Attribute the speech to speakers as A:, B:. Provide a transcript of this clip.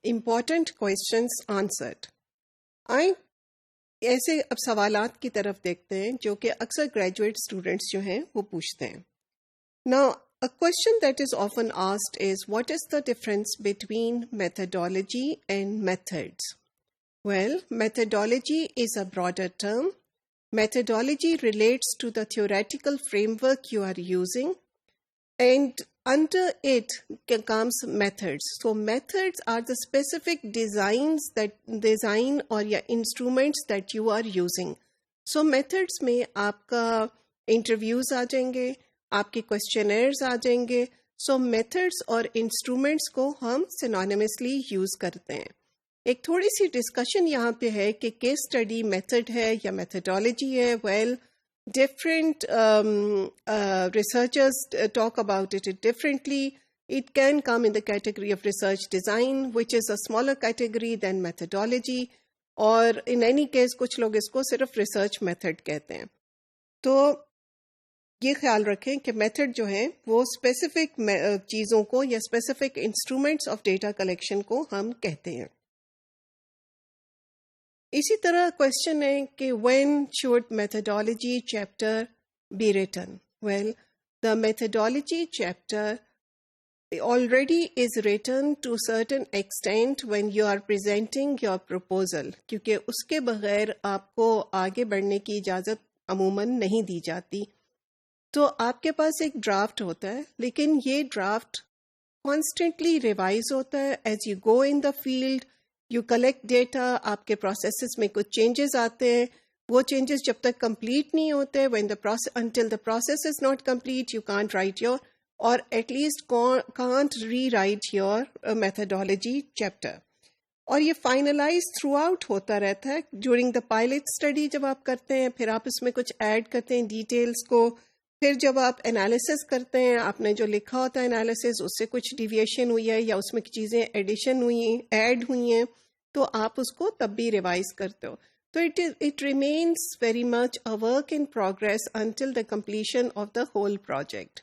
A: Important questions answered. आए ऐसे अब सवालात की तरफ देखते हैं जो कि अक्सर ग्रेजुएट स्टूडेंट्स जो हैं वो पूछते हैं. Now, a question that is often asked is, what is the difference between methodology and methods? Well, methodology is a broader term. Methodology relates to the theoretical framework you are using, and under it comes methods. So methods are the specific design or instruments that you are using. So methods में आपका interviews आ जाएंगे, आपके questioners आ जाएंगे. सो methods और instruments को हम synonymously use करते हैं. एक थोड़ी सी डिस्कशन यहाँ पे है कि केस स्टडी मेथड है या मेथडोलॉजी है. Well, different researchers talk about it differently. It can come in the category of research design, which is a smaller category than methodology, और in any case कुछ लोग इसको सिर्फ research method कहते हैं. तो ये ख्याल रखें कि मेथड जो है वो स्पेसिफिक चीज़ों को या specific instruments of data collection को हम कहते हैं. इसी तरह क्वेश्चन है कि when should methodology chapter be written. Well, the methodology chapter already is written to certain extent when you are presenting your proposal, क्योंकि उसके बगैर आपको आगे बढ़ने की इजाज़त अमूमन नहीं दी जाती. तो आपके पास एक ड्राफ्ट होता है, लेकिन ये ड्राफ्ट कॉन्स्टेंटली रिवाइज होता है as you go in the field. You collect data, आपके प्रोसेसेस में कुछ चेंजेस आते हैं. वो चेंजेस जब तक कंप्लीट नहीं होते, when the process until the process is not complete, you can't write your, or at least can't rewrite your methodology chapter. और ये फाइनलाइज थ्रू आउट होता रहता है. ड्यूरिंग द पायलट स्टडी जब आप करते हैं, फिर आप इसमें कुछ ऐड करते हैं डिटेल्स को. फिर जब आप एनालिसिस करते हैं, आपने जो लिखा होता है एनालिसिस, उससे कुछ डिविएशन हुई है या उसमें चीज़ें एडिशन हुई, ऐड हुई हैं, तो आप उसको तब भी रिवाइज करते हो. तो it remains very much a work in progress until the completion of the whole project.